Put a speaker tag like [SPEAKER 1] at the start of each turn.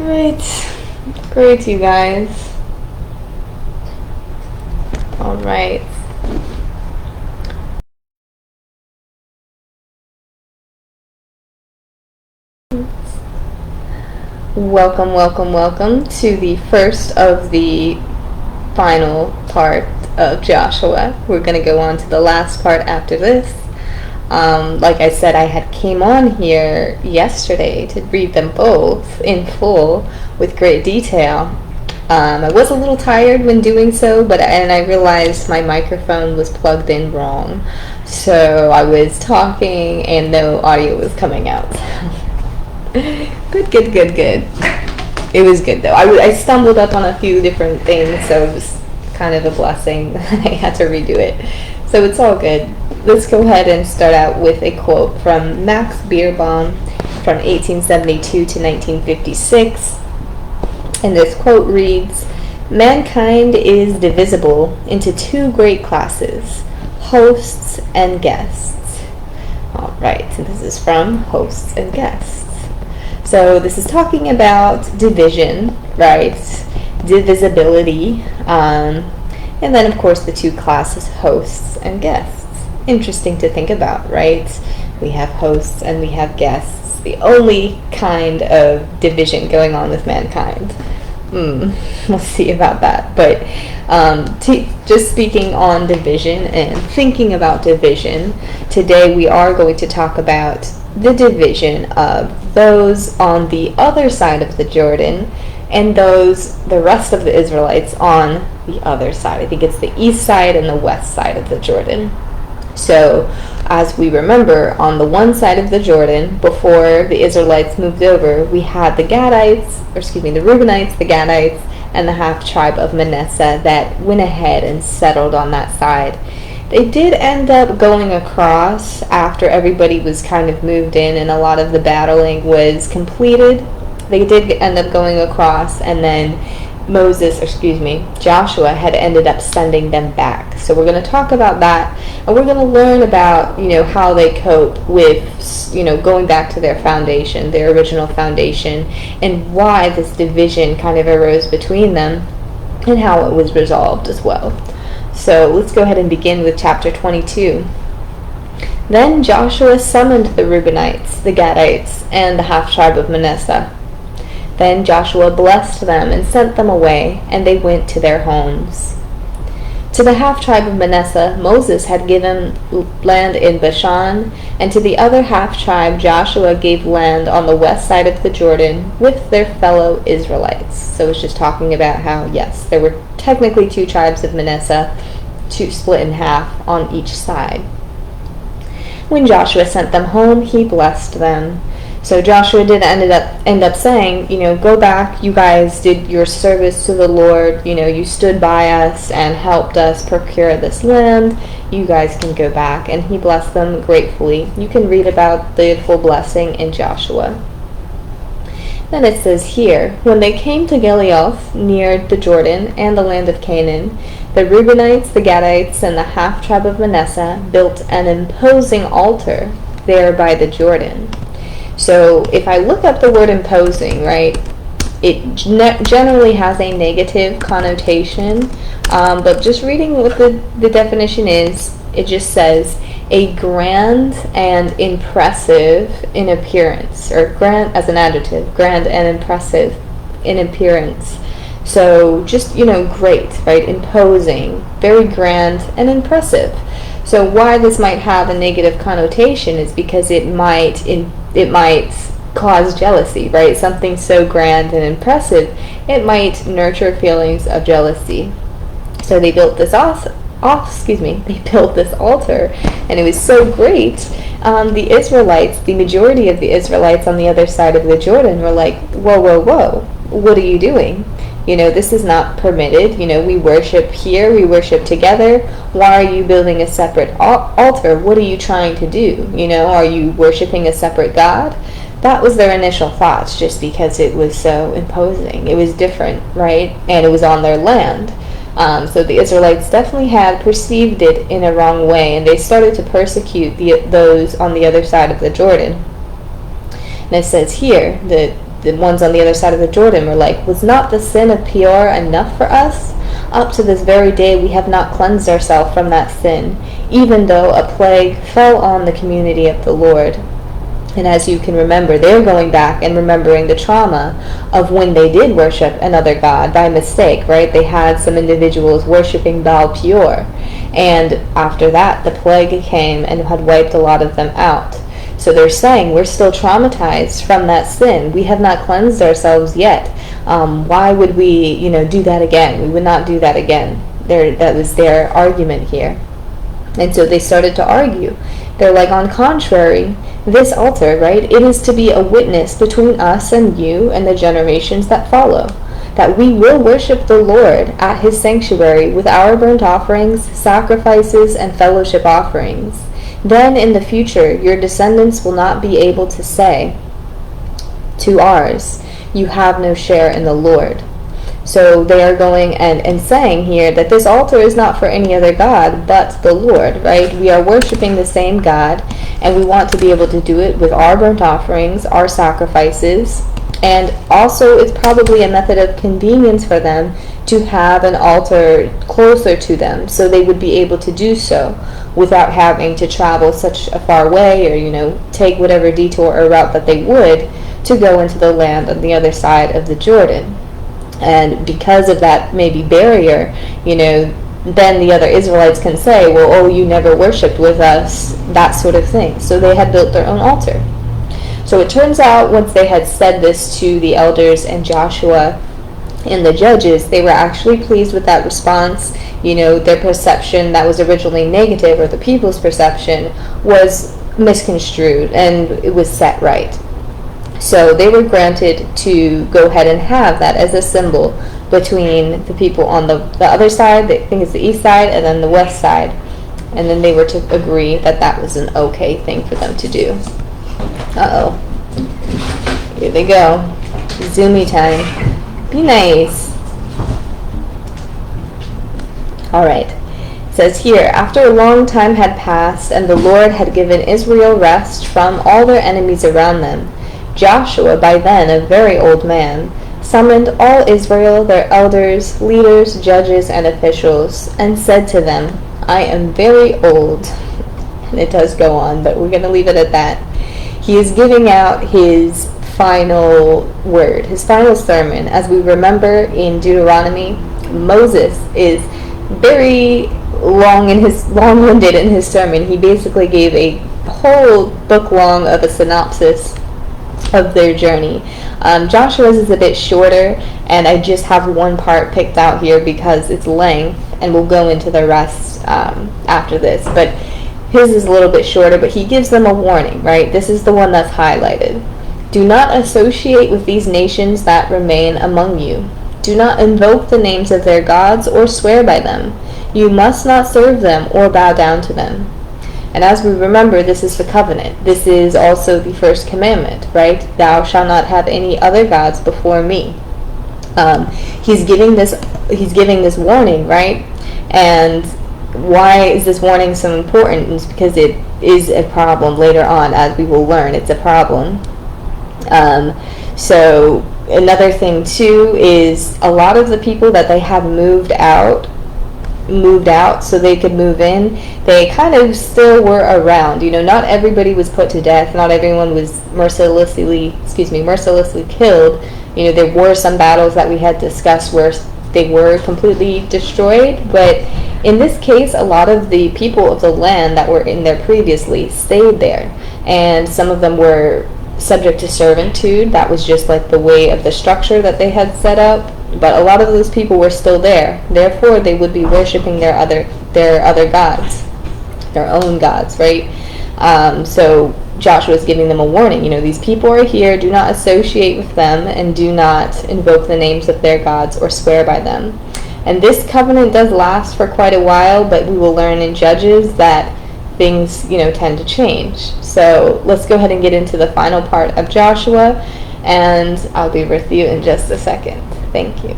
[SPEAKER 1] Great, you guys. All right. Welcome to the first of the final part of Joshua. We're going to go on to the last part after this. Like I said, I had came on here yesterday to read them both in full with great detail. I was a little tired when doing so, and I realized my microphone was plugged in wrong. So I was talking and no audio was coming out. Good. It was good though. I stumbled up on a few different things, so it was kind of a blessing. I had to redo it. So it's all good. Let's go ahead and start out with a quote from Max Beerbohm from 1872 to 1956. And this quote reads, "Mankind is divisible into two great classes, hosts and guests." All right, so this is from Hosts and Guests. So this is talking about division, right? Divisibility, and then of course the two classes, hosts and guests. Interesting to think about, right? We have hosts and we have guests. The only kind of division going on with mankind. We'll see about that. But just speaking on division and thinking about division, today we are going to talk about the division of those on the other side of the Jordan and the rest of the Israelites on the other side. I think it's the east side and the west side of the Jordan. So, as we remember, on the one side of the Jordan, before the Israelites moved over, we had the Reubenites, the Gadites, and the half-tribe of Manasseh that went ahead and settled on that side. They did end up going across after everybody was kind of moved in and a lot of the battling was completed. They did end up going across, and then Joshua had ended up sending them back. So we're going to talk about that, and we're going to learn about, how they cope with, going back to their foundation, their original foundation, and why this division kind of arose between them and how it was resolved as well. So let's go ahead and begin with chapter 22. Then Joshua summoned the Reubenites, the Gadites, and the half-tribe of Manasseh. Then Joshua blessed them and sent them away, and they went to their homes. To the half-tribe of Manasseh, Moses had given land in Bashan, and to the other half-tribe Joshua gave land on the west side of the Jordan with their fellow Israelites. So it's just talking about how, yes, there were technically two tribes of Manasseh, split in half on each side. When Joshua sent them home, he blessed them. So Joshua did end up saying, go back, you guys did your service to the Lord, you stood by us and helped us procure this land, you guys can go back. And he blessed them gratefully. You can read about the full blessing in Joshua. Then it says here, when they came to Geliloth near the Jordan and the land of Canaan, the Reubenites, the Gadites, and the half-tribe of Manasseh built an imposing altar there by the Jordan. So if I look up the word imposing, right, it generally has a negative connotation, but just reading what the definition is, it just says a grand and impressive in appearance, or grand as an adjective, grand and impressive in appearance. So just, great, right, imposing, very grand and impressive. So why this might have a negative connotation is because it might cause jealousy, right? Something so grand and impressive, it might nurture feelings of jealousy. So they built this they built this altar, and it was so great. The Israelites, the majority of the Israelites on the other side of the Jordan were like, whoa, what are you doing? This is not permitted. We worship here, we worship together. Why are you building a separate altar? What are you trying to do? Are you worshiping a separate God? That was their initial thoughts, just because it was so imposing. It was different, right? And it was on their land. So the Israelites definitely had perceived it in a wrong way, and they started to persecute those on the other side of the Jordan. And it says here that the ones on the other side of the Jordan were like, was not the sin of Peor enough for us? Up to this very day we have not cleansed ourselves from that sin, even though a plague fell on the community of the Lord. And as you can remember, they're going back and remembering the trauma of when they did worship another god by mistake, right? They had some individuals worshiping Baal Peor. And after that, the plague came and had wiped a lot of them out. So they're saying, we're still traumatized from that sin. We have not cleansed ourselves yet. Why would we, do that again? We would not do that again. That was their argument here. And so they started to argue. They're like, on contrary, this altar, right, it is to be a witness between us and you and the generations that follow, that we will worship the Lord at his sanctuary with our burnt offerings, sacrifices, and fellowship offerings. Then in the future, your descendants will not be able to say to ours, you have no share in the Lord. So they are going and saying here that this altar is not for any other god but the Lord, right? We are worshiping the same God, and we want to be able to do it with our burnt offerings, our sacrifices, and also it's probably a method of convenience for them to have an altar closer to them, so they would be able to do so without having to travel such a far way or, take whatever detour or route that they would to go into the land on the other side of the Jordan. And because of that maybe barrier, then the other Israelites can say, well, oh, you never worshipped with us, that sort of thing. So they had built their own altar. So it turns out once they had said this to the elders and Joshua and the judges, they were actually pleased with that response. Their perception that was originally negative, or the people's perception, was misconstrued and it was set right. So they were granted to go ahead and have that as a symbol between the people on the other side, I think it's the east side, and then the west side. And then they were to agree that that was an okay thing for them to do. Uh-oh. Here they go. Zoomy time. Be nice. Alright. It says here, after a long time had passed, and the Lord had given Israel rest from all their enemies around them, Joshua, by then a very old man, summoned all Israel, their elders, leaders, judges, and officials, and said to them, I am very old. And it does go on, but we're going to leave it at that. He is giving out his final word, his final sermon. As we remember in Deuteronomy, Moses is very long-winded in his sermon. He basically gave a whole book long of a synopsis of their journey. Joshua's is a bit shorter, and I just have one part picked out here because it's length, and we'll go into the rest after this. But his is a little bit shorter, but he gives them a warning, right? This is the one that's highlighted. Do not associate with these nations that remain among you. Do not invoke the names of their gods or swear by them. You must not serve them or bow down to them. And as we remember, this is the covenant. This is also the first commandment, right? Thou shalt not have any other gods before me. He's giving this warning, right? And why is this warning so important? It's because it is a problem later on, as we will learn. It's a problem. So another thing too is a lot of the people that they had moved out so they could move in, they kind of still were around. Not everybody was put to death, not everyone was mercilessly killed. There were some battles that we had discussed where they were completely destroyed, but in this case a lot of the people of the land that were in there previously stayed there, and some of them were subject to servitude. That was just like the way of the structure that they had set up. But a lot of those people were still there. Therefore, they would be worshiping their other gods, their own gods, right? So Joshua is giving them a warning. These people are here. Do not associate with them, and do not invoke the names of their gods or swear by them. And this covenant does last for quite a while, but we will learn in Judges that things, tend to change. So let's go ahead and get into the final part of Joshua, and I'll be with you in just a second. Thank you.